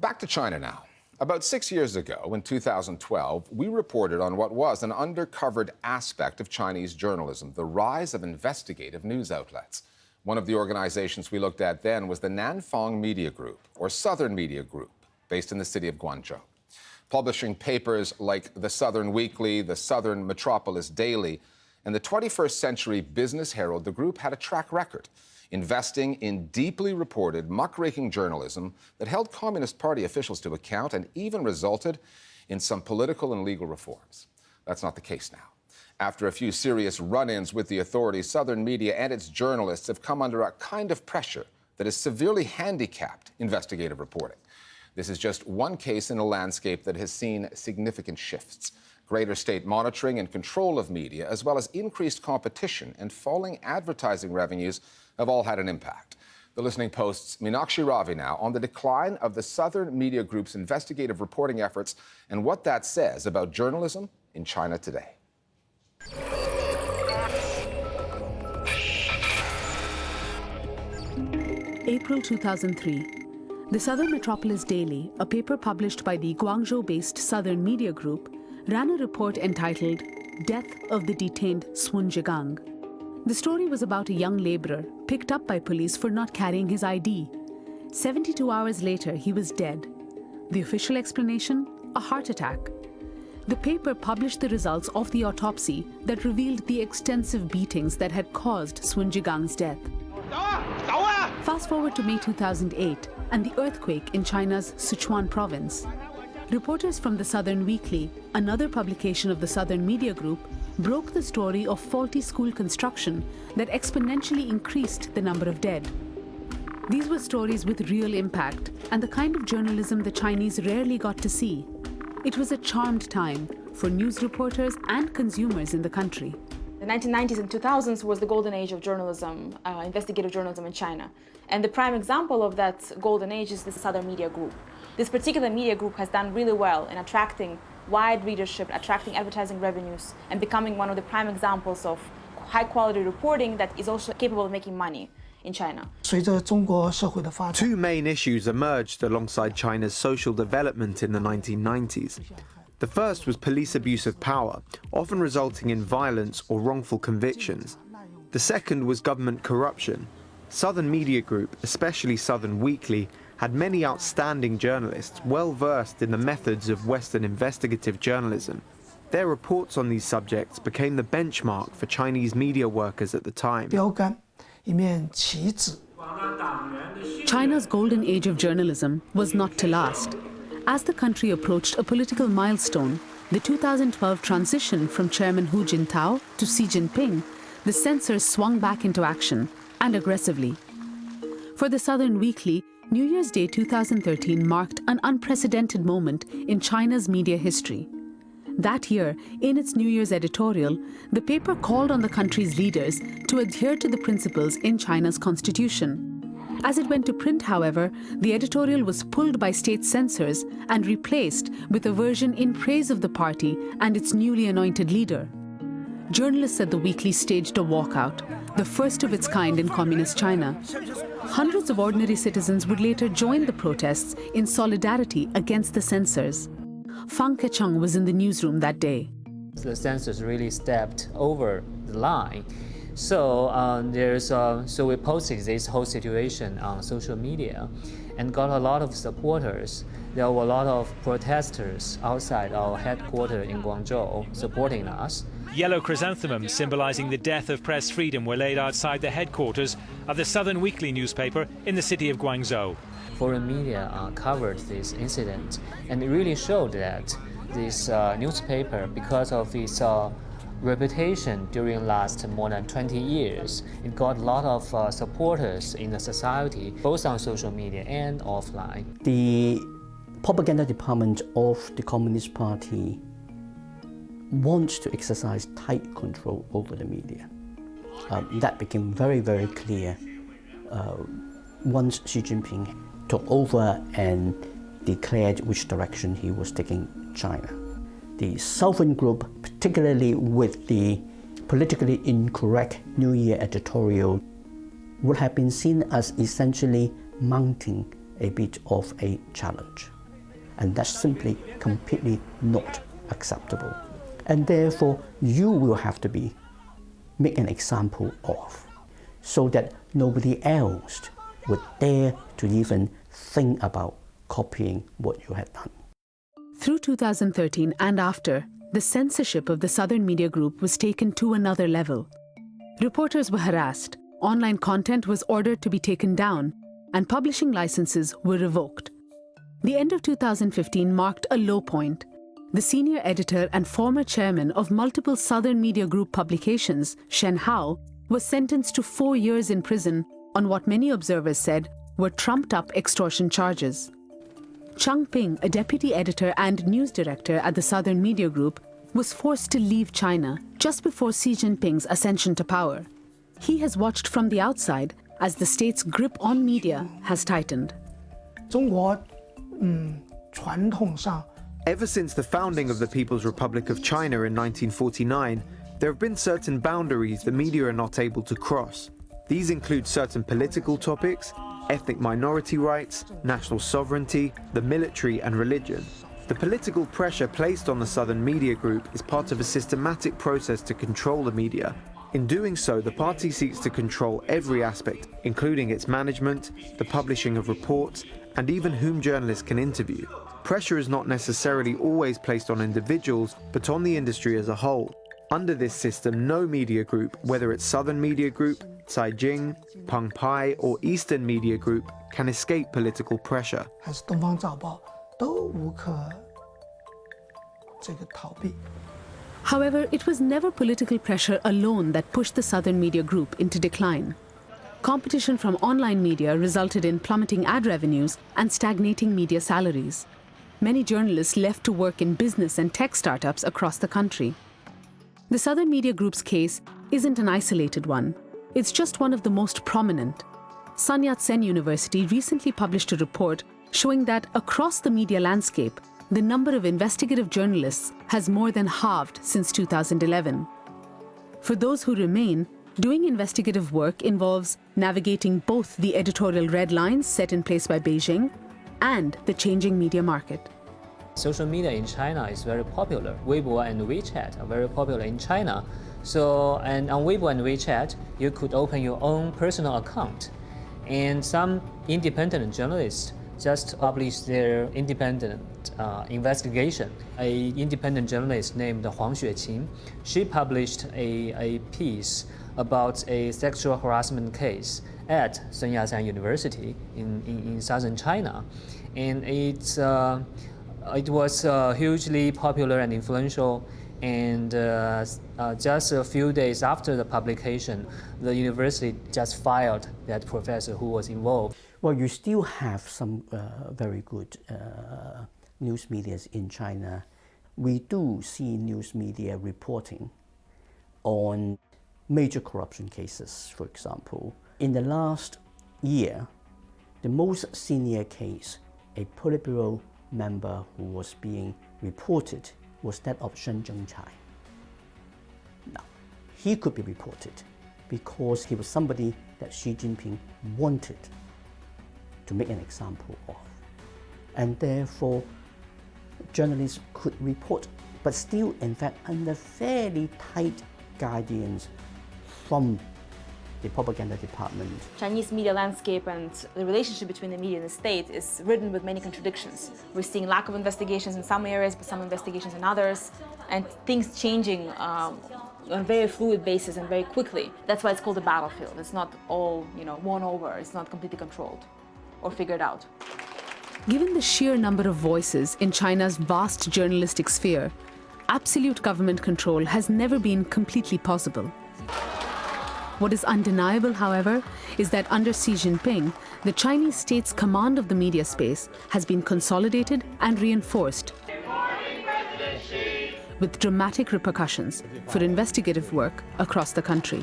Back to China now. About 6 years ago, in 2012, we reported on what was an undercovered aspect of Chinese journalism, the rise of investigative news outlets. One of the organizations we looked at then was the Nanfang Media Group, or Southern Media Group, based in the city of Guangzhou. Publishing papers like the Southern Weekly, the Southern Metropolis Daily, and the 21st Century Business Herald, the group had a track record, investing in deeply reported, muckraking journalism that held Communist Party officials to account and even resulted in some political and legal reforms. That's not the case now. After a few serious run-ins with the authorities, Southern media and its journalists have come under a kind of pressure that has severely handicapped investigative reporting. This is just one case in a landscape that has seen significant shifts. Greater state monitoring and control of media, as well as increased competition and falling advertising revenues, have all had an impact. The Listening Post's Meenakshi Ravi now on the decline of the Southern Media Group's investigative reporting efforts and what that says about journalism in China today. April 2003. The Southern Metropolis Daily, a paper published by the Guangzhou-based Southern Media Group, ran a report entitled Death of the Detained Swung. The story was about a young laborer picked up by police for not carrying his ID. 72 hours later, he was dead. The official explanation? A heart attack. The paper published the results of the autopsy that revealed the extensive beatings that had caused Swung Jigang's death. Fast forward to May 2008 and the earthquake in China's Sichuan province. Reporters from the Southern Weekly, another publication of the Southern Media Group, broke the story of faulty school construction that exponentially increased the number of dead. These were stories with real impact and the kind of journalism the Chinese rarely got to see. It was a charmed time for news reporters and consumers in the country. The 1990s and 2000s was the golden age of journalism, investigative journalism in China. And the prime example of that golden age is the Southern Media Group. This particular media group has done really well in attracting wide readership, attracting advertising revenues, and becoming one of the prime examples of high-quality reporting that is also capable of making money in China. Two main issues emerged alongside China's social development in the 1990s. The first was police abuse of power, often resulting in violence or wrongful convictions. The second was government corruption. Southern Media Group, especially Southern Weekly, had many outstanding journalists well versed in the methods of Western investigative journalism. Their reports on these subjects became the benchmark for Chinese media workers at the time. China's golden age of journalism was not to last. As the country approached a political milestone, the 2012 transition from Chairman Hu Jintao to Xi Jinping, the censors swung back into action, and aggressively. For the Southern Weekly, New Year's Day 2013 marked an unprecedented moment in China's media history. That year, in its New Year's editorial, the paper called on the country's leaders to adhere to the principles in China's constitution. As it went to print, however, the editorial was pulled by state censors and replaced with a version in praise of the party and its newly anointed leader. Journalists at the Weekly staged a walkout, the first of its kind in communist China. Hundreds of ordinary citizens would later join the protests in solidarity against the censors. Fang Kecheng was in the newsroom that day. The censors really stepped over the line. So we posted this whole situation on social media and got a lot of supporters. There were a lot of protesters outside our headquarters in Guangzhou supporting us. Yellow chrysanthemums symbolizing the death of press freedom were laid outside the headquarters of the Southern Weekly newspaper in the city of Guangzhou. Foreign media covered this incident, and it really showed that this newspaper, because of its reputation during last more than 20 years, it got a lot of supporters in the society, both on social media and offline. The propaganda department of the Communist Party wants to exercise tight control over the media. That became very, very clear once Xi Jinping took over and declared which direction he was taking China. The Southern Group, particularly with the politically incorrect New Year editorial, would have been seen as essentially mounting a bit of a challenge. And that's simply completely not acceptable. And therefore, you will have to make an example of, so that nobody else would dare to even think about copying what you had done. Through 2013 and after, the censorship of the Southern Media Group was taken to another level. Reporters were harassed, online content was ordered to be taken down, and publishing licenses were revoked. The end of 2015 marked a low point. The senior editor and former chairman of multiple Southern Media Group publications, Shen Hao, was sentenced to 4 years in prison on what many observers said were trumped-up extortion charges. Chang Ping, a deputy editor and news director at the Southern Media Group, was forced to leave China just before Xi Jinping's ascension to power. He has watched from the outside as the state's grip on media has tightened. Ever since the founding of the People's Republic of China in 1949, there have been certain boundaries the media are not able to cross. These include certain political topics, ethnic minority rights, national sovereignty, the military and religion. The political pressure placed on the Southern Media Group is part of a systematic process to control the media. In doing so, the party seeks to control every aspect, including its management, the publishing of reports, and even whom journalists can interview. Pressure is not necessarily always placed on individuals, but on the industry as a whole. Under this system, no media group, whether it's Southern Media Group, Caijing, Peng Pai, or Eastern Media Group, can escape political pressure. However, it was never political pressure alone that pushed the Southern Media Group into decline. Competition from online media resulted in plummeting ad revenues and stagnating media salaries. Many journalists left to work in business and tech startups across the country. The Southern Media Group's case isn't an isolated one. It's just one of the most prominent. Sun Yat-sen University recently published a report showing that across the media landscape, the number of investigative journalists has more than halved since 2011. For those who remain, doing investigative work involves navigating both the editorial red lines set in place by Beijing and the changing media market. Social media in China is very popular. Weibo and WeChat are very popular in China. So, and on Weibo and WeChat, you could open your own personal account. And some independent journalists just publish their independent investigation. An independent journalist named Huang Xueqin, she published a piece about a sexual harassment case at Sun Yat-sen University in southern China. And it was hugely popular and influential, and just a few days after the publication, the university just fired that professor who was involved. Well, you still have some very good news media in China. We do see news media reporting on major corruption cases, for example. In the last year, the most senior case, a Politburo member who was being reported, was that of Shen Zhengchai. Now, he could be reported because he was somebody that Xi Jinping wanted to make an example of. And therefore, journalists could report, but still, in fact, under fairly tight guidance from the propaganda department. Chinese media landscape and the relationship between the media and the state is ridden with many contradictions. We're seeing lack of investigations in some areas, but some investigations in others, and things changing on a very fluid basis and very quickly. That's why it's called a battlefield. It's not all, won over. It's not completely controlled or figured out. Given the sheer number of voices in China's vast journalistic sphere, absolute government control has never been completely possible. What is undeniable, however, is that under Xi Jinping, the Chinese state's command of the media space has been consolidated and reinforced, with dramatic repercussions for investigative work across the country.